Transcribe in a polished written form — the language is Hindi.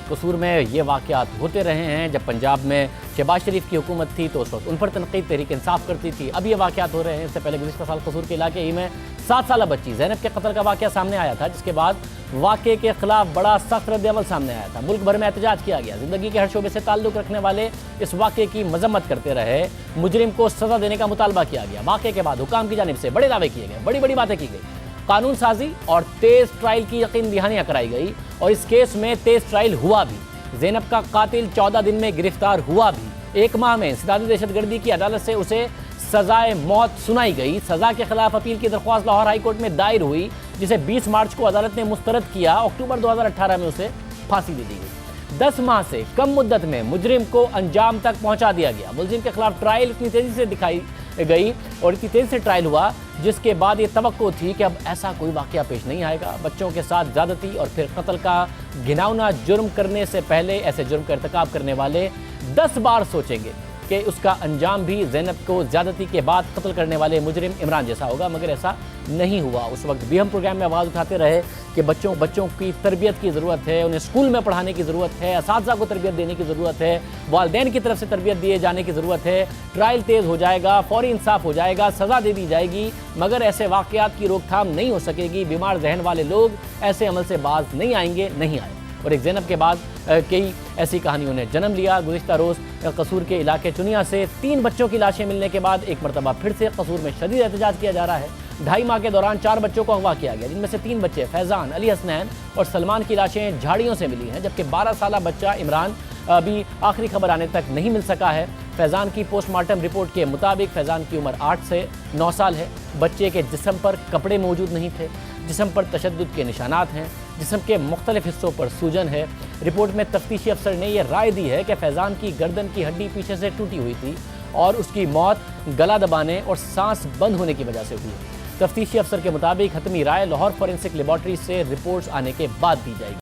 कसूर में ये वाक़यात होते रहे हैं। जब पंजाब में शहबाज शरीफ की हुकूमत थी तो उस वक्त उन पर तनकीद तहरीक इंसाफ करती थी। अब ये वाक़यात हो रहे हैं। इससे पहले गुज़िश्ता साल कसूर के इलाके ही में 7 साल बच्ची ज़ैनब के कत्ल का वाक़या सामने आया था, जिसके बाद वाक़े के खिलाफ बड़ा सख्त रद्द-ए-अमल सामने आया था। मुल्क भर में एहतजाज किया गया। ज़िंदगी के हर शोबे से ताल्लुक़ रखने वाले इस वाक़े की मजम्मत करते रहे। मुजरिम को सज़ा देने का मुतालबा किया गया। वाक़े के बाद हुकाम की जानिब से बड़े दावे किए गए, बड़ी बड़ी बातें की गई। कानून साजी और तेज़ ट्रायल की यकीन दहानियाँ कराई गई और इस केस में तेज़ ट्रायल हुआ भी। ज़ैनब का कातिल 14 दिन में गिरफ्तार हुआ भी। 1 माह में इंसदादी दहशतगर्दी की अदालत से उसे सजाए मौत सुनाई गई। सज़ा के खिलाफ अपील की दरख्वास्त लाहौर हाई कोर्ट में दायर हुई, जिसे 20 मार्च को अदालत ने मुस्तरद किया। अक्टूबर 2018 में उसे फांसी दे दी गई। 10 माह से कम मुद्दत में मुजरिम को अंजाम तक पहुंचा दिया गया। मुलजिम के खिलाफ ट्रायल इतनी तेज़ी से दिखाई गई और इतनी तेज़ी से ट्रायल हुआ, जिसके बाद ये तवक्को थी कि अब ऐसा कोई वाक़या पेश नहीं आएगा। बच्चों के साथ ज़्यादती और फिर कत्ल का घिनौना जुर्म करने से पहले ऐसे जुर्म का इर्तिकाब करने वाले 10 बार सोचेंगे कि उसका अंजाम भी ज़ैनब को ज़्यादती के बाद कत्ल करने वाले मुजरिम इमरान जैसा होगा, मगर ऐसा नहीं हुआ। उस वक्त भी हम प्रोग्राम में आवाज़ उठाते रहे कि बच्चों की तरबियत की ज़रूरत है, उन्हें स्कूल में पढ़ाने की ज़रूरत है, असातिज़ा को तरबियत देने की ज़रूरत है, वालिदैन की तरफ से तरबियत दिए जाने की ज़रूरत है। ट्रायल तेज़ हो जाएगा, फौरी इंसाफ हो जाएगा, सज़ा दे दी जाएगी, मगर ऐसे वाक़यात की रोकथाम नहीं हो सकेगी। बीमार जहन वाले लोग ऐसे अमल से बाज नहीं आएंगे, नहीं आए। और एक ज़ैनब के बाद कई ऐसी कहानियों ने जन्म लिया। गुज़िश्ता रोज़ कसूर के इलाके चुनिया से 3 बच्चों की लाशें मिलने के बाद एक मरतबा फिर से कसूर में शदीद एहतजाज किया जा रहा है। 2.5 माह के दौरान 4 बच्चों को अगवा किया गया, जिनमें से 3 बच्चे फैज़ान, अली हसनैन और सलमान की लाशें झाड़ियों से मिली हैं, जबकि 12 साला बच्चा इमरान अभी आखिरी खबर आने तक नहीं मिल सका है। फैज़ान की पोस्टमार्टम रिपोर्ट के मुताबिक फैज़ान की उम्र 8 से 9 साल है। बच्चे के जिस्म पर कपड़े मौजूद नहीं थे, जिस्म पर तशद्दुद के निशानात हैं, जिस्म के मुख्तलिफ हिस्सों पर सूजन है। रिपोर्ट में तफ्तीशी अफसर ने यह राय दी है कि फैज़ान की गर्दन की हड्डी पीछे से टूटी हुई थी और उसकी मौत गला दबाने और सांस बंद होने की वजह से हुई है। तफ्तीशी अफसर के मुताबिक हतमी राय लाहौर फॉरेंसिक लेबॉर्ट्री से रिपोर्ट्स आने के बाद दी जाएगी।